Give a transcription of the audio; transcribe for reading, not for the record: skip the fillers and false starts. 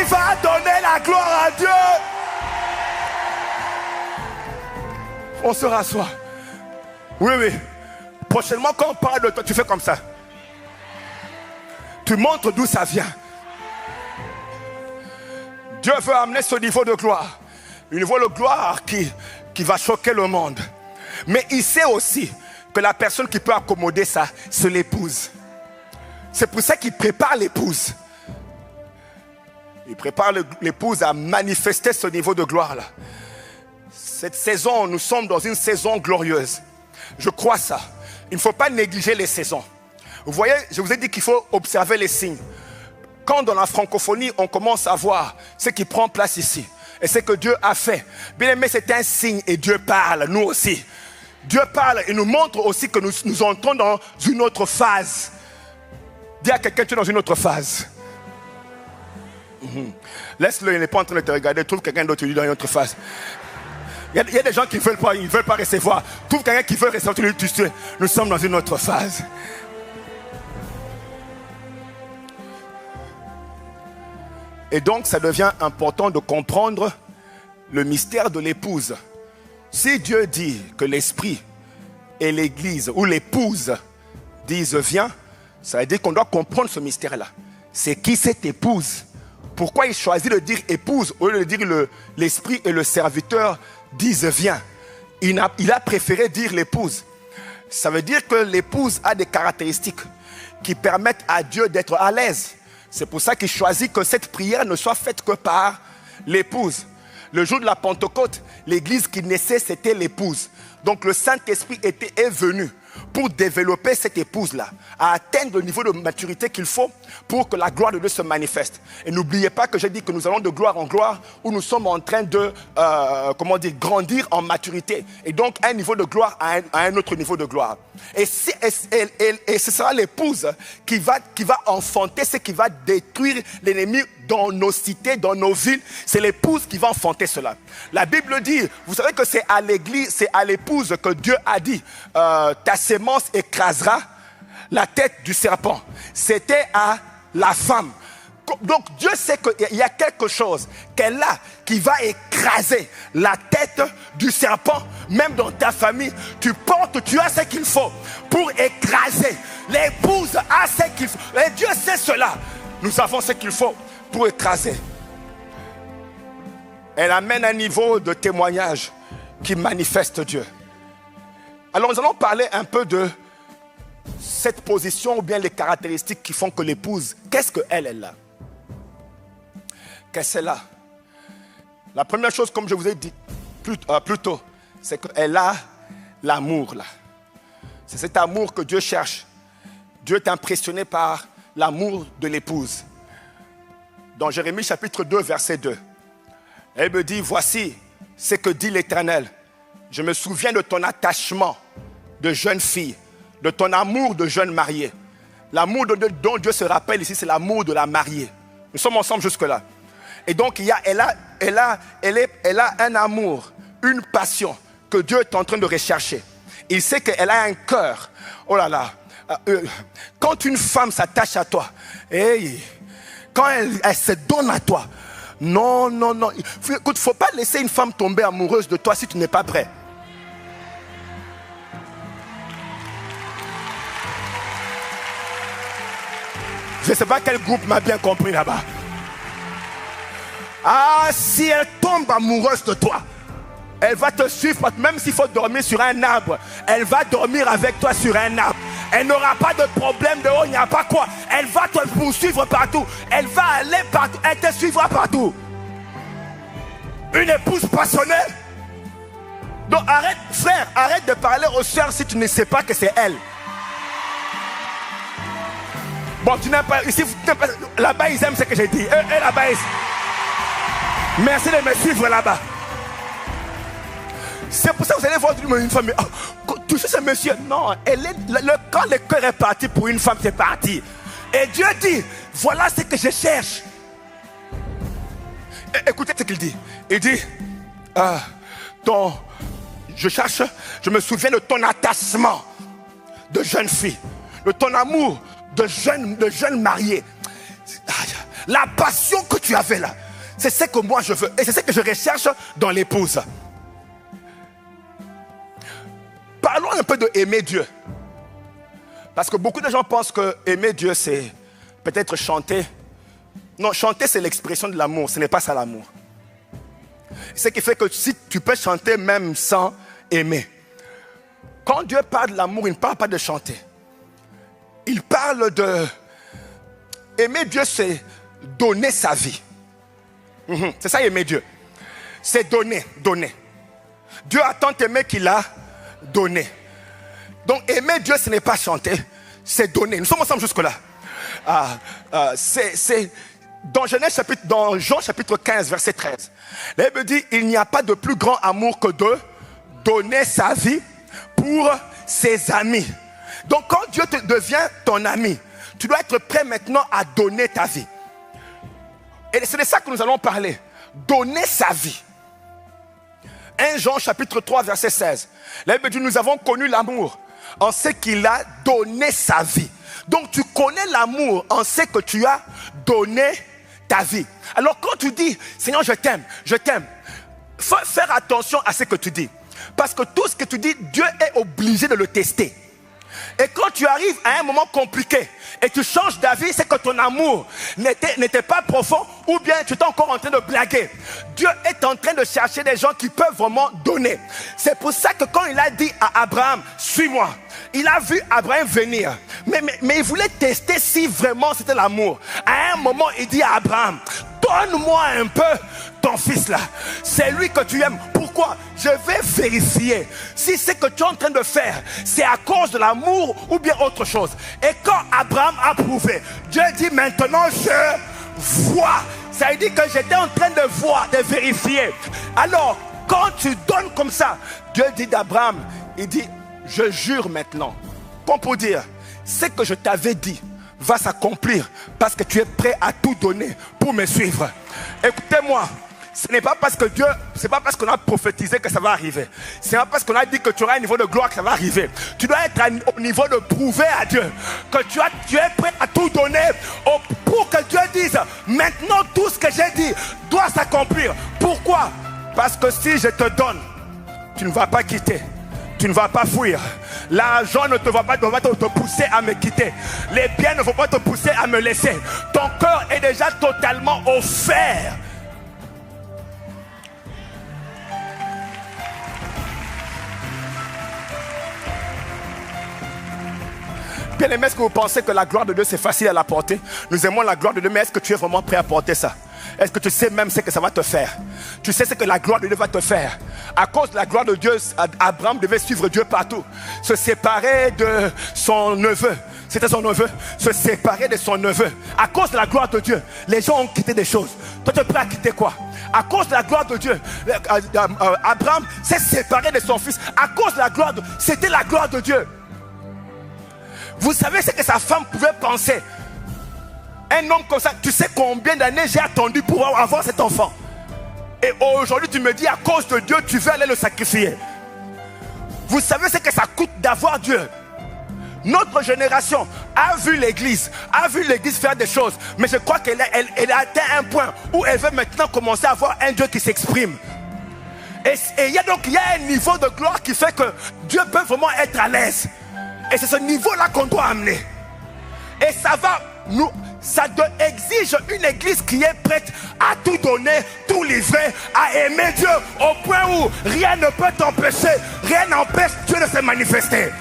va donner la gloire à Dieu. On se rassoit. Oui, oui. Prochainement, quand on parle de toi, tu fais comme ça. Tu montres d'où ça vient. Dieu veut amener ce niveau de gloire. Un niveau de gloire qui va choquer le monde. Mais il sait aussi que la personne qui peut accommoder ça, c'est l'épouse. C'est pour ça qu'il prépare l'épouse. Il prépare l'épouse à manifester ce niveau de gloire-là. Cette saison, nous sommes dans une saison glorieuse. Je crois ça. Il ne faut pas négliger les saisons. Vous voyez, je vous ai dit qu'il faut observer les signes. Quand dans la francophonie, on commence à voir ce qui prend place ici et ce que Dieu a fait. Bien aimé, c'est un signe et Dieu parle, nous aussi. Dieu parle et nous montre aussi que nous entrons dans une autre phase. Dis à quelqu'un, tu es dans une autre phase. Laisse-le, il n'est pas en train de te regarder. Trouve quelqu'un d'autre, tu lui dans une autre phase. Il y a des gens qui ne veulent pas recevoir. Trouve quelqu'un qui veut recevoir, tu lui dis, nous sommes dans une autre phase. Et donc, ça devient important de comprendre le mystère de l'épouse. Si Dieu dit que l'esprit et l'église ou l'épouse disent viens, ça veut dire qu'on doit comprendre ce mystère-là. C'est qui cette épouse? Pourquoi il choisit de dire épouse au lieu de dire l'esprit et le serviteur disent viens? Il a préféré dire l'épouse. Ça veut dire que l'épouse a des caractéristiques qui permettent à Dieu d'être à l'aise. C'est pour ça qu'il choisit que cette prière ne soit faite que par l'épouse. Le jour de la Pentecôte, l'église qui naissait, c'était l'épouse. Donc le Saint-Esprit est venu pour développer cette épouse-là, à atteindre le niveau de maturité qu'il faut pour que la gloire de Dieu se manifeste. Et n'oubliez pas que j'ai dit que nous allons de gloire en gloire, où nous sommes en train de grandir en maturité. Et donc un niveau de gloire à un autre niveau de gloire. Et ce sera l'épouse qui va enfanter ce qui va détruire l'ennemi dans nos cités, dans nos villes. C'est l'épouse qui va enfanter cela. La Bible dit, vous savez que c'est à l'église, c'est à l'épouse que Dieu a dit, ta sémence écrasera la tête du serpent. C'était à la femme. Donc Dieu sait qu'il y a quelque chose qu'elle a qui va écraser la tête du serpent. Même dans ta famille, tu as ce qu'il faut pour écraser. L'épouse a ce qu'il faut. Et Dieu sait cela. Nous avons ce qu'il faut pour écraser. Elle amène un niveau de témoignage qui manifeste Dieu. Alors nous allons parler un peu de cette position ou bien les caractéristiques qui font que l'épouse, qu'est-ce qu'elle a? Qu'est-ce qu'elle a? La première chose, comme je vous ai dit plus tôt, c'est qu'elle a l'amour là. C'est cet amour que Dieu cherche. Dieu est impressionné par l'amour de l'épouse. Dans Jérémie chapitre 2, verset 2, elle me dit, voici ce que dit l'Éternel. Je me souviens de ton attachement de jeune fille, de ton amour de jeune mariée. L'amour dont Dieu se rappelle ici, c'est l'amour de la mariée. Nous sommes ensemble jusque-là. Et donc, elle a un amour, une passion que Dieu est en train de rechercher. Il sait qu'elle a un cœur. Oh là là. Quand une femme s'attache à toi, quand elle se donne à toi, non. Écoute, il ne faut pas laisser une femme tomber amoureuse de toi si tu n'es pas prêt. Je ne sais pas quel groupe m'a bien compris là-bas. Ah, si elle tombe amoureuse de toi, elle va te suivre, même s'il faut dormir sur un arbre. Elle va dormir avec toi sur un arbre. Elle n'aura pas de problème de il n'y a pas quoi. Elle va te poursuivre partout. Elle va aller partout. Elle te suivra partout. Une épouse passionnée. Donc arrête, frère, arrête de parler aux soeurs si tu ne sais pas que c'est elle. Bon, tu n'aimes pas, ici, là-bas ils aiment ce que j'ai dit. Et là-bas, merci de me suivre là-bas. C'est pour ça que vous allez voir une femme. Oh, toucher ce monsieur. Non, quand le cœur est parti pour une femme, c'est parti. Et Dieu dit, voilà ce que je cherche. Écoutez ce qu'il dit. Il dit, je me souviens de ton attachement de jeune fille, de ton amour de jeune marié. La passion que tu avais là, c'est ce que moi je veux. Et c'est ce que je recherche dans l'épouse. Parlons un peu de aimer Dieu. Parce que beaucoup de gens pensent que aimer Dieu, c'est peut-être chanter. Non, chanter, c'est l'expression de l'amour. Ce n'est pas ça l'amour. Ce qui fait que si tu peux chanter même sans aimer. Quand Dieu parle de l'amour, il ne parle pas de chanter. Il parle de... Aimer Dieu, c'est donner sa vie. C'est ça, aimer Dieu. C'est donner, donner. Dieu a tant aimé qu'il a donné. Donc, aimer Dieu, ce n'est pas chanter, c'est donner. Nous sommes ensemble jusque-là. C'est dans Jean chapitre 15, verset 13. La Bible dit, il n'y a pas de plus grand amour que de donner sa vie pour ses amis. Donc, quand Dieu devient ton ami, tu dois être prêt maintenant à donner ta vie. Et c'est de ça que nous allons parler. Donner sa vie. 1 Jean chapitre 3 verset 16. La Bible dit, nous avons connu l'amour en ce qu'il a donné sa vie. Donc tu connais l'amour en ce que tu as donné ta vie. Alors quand tu dis, Seigneur je t'aime, faut faire attention à ce que tu dis. Parce que tout ce que tu dis, Dieu est obligé de le tester. Et quand tu arrives à un moment compliqué et tu changes d'avis, c'est que ton amour n'était pas profond ou bien tu es encore en train de blaguer. Dieu est en train de chercher des gens qui peuvent vraiment donner. C'est pour ça que quand il a dit à Abraham, suis-moi, il a vu Abraham venir. Mais il voulait tester si vraiment c'était l'amour. À un moment, il dit à Abraham, donne-moi un peu ton fils là. C'est lui que tu aimes. Pourquoi? Je vais vérifier si ce que tu es en train de faire, c'est à cause de l'amour ou bien autre chose. Et quand Abraham a prouvé, Dieu dit maintenant je vois. Ça veut dire que j'étais en train de voir, de vérifier. Alors, quand tu donnes comme ça, Dieu dit d'Abraham, il dit, je jure maintenant. Comme pour dire, ce que je t'avais dit va s'accomplir parce que tu es prêt à tout donner pour me suivre. Écoutez-moi. Ce n'est pas parce que Dieu, c'est pas parce qu'on a prophétisé que ça va arriver. Ce n'est pas parce qu'on a dit que tu auras un niveau de gloire que ça va arriver. Tu dois être au niveau de prouver à Dieu que tu es prêt à tout donner pour que Dieu dise maintenant tout ce que j'ai dit doit s'accomplir. Pourquoi? Parce que si je te donne, tu ne vas pas quitter. Tu ne vas pas fuir. L'argent ne va pas te pousser à me quitter. Les biens ne vont pas te pousser à me laisser. Ton cœur est déjà totalement offert. Bien aimé, est-ce que vous pensez que la gloire de Dieu c'est facile à la porter? Nous aimons la gloire de Dieu, mais est-ce que tu es vraiment prêt à porter ça? Est-ce que tu sais même ce que ça va te faire? Tu sais ce que la gloire de Dieu va te faire? À cause de la gloire de Dieu, Abraham devait suivre Dieu partout. Se séparer de son neveu. C'était son neveu. Se séparer de son neveu. À cause de la gloire de Dieu, les gens ont quitté des choses. Toi, tu es prêt à quitter quoi? À cause de la gloire de Dieu, Abraham s'est séparé de son fils. À cause de la gloire de Dieu, c'était la gloire de Dieu. Vous savez ce que sa femme pouvait penser? Un homme comme ça, tu sais combien d'années j'ai attendu pour avoir cet enfant? Et aujourd'hui tu me dis à cause de Dieu tu veux aller le sacrifier. Vous savez ce que ça coûte d'avoir Dieu? Notre génération a vu l'église faire des choses, mais je crois qu'elle a atteint un point où elle veut maintenant commencer à avoir un Dieu qui s'exprime. Et il y a un niveau de gloire qui fait que Dieu peut vraiment être à l'aise. Et c'est ce niveau-là qu'on doit amener. Et ça exige une église qui est prête à tout donner, tout livrer, à aimer Dieu au point où rien ne peut t'empêcher, rien n'empêche Dieu de se manifester.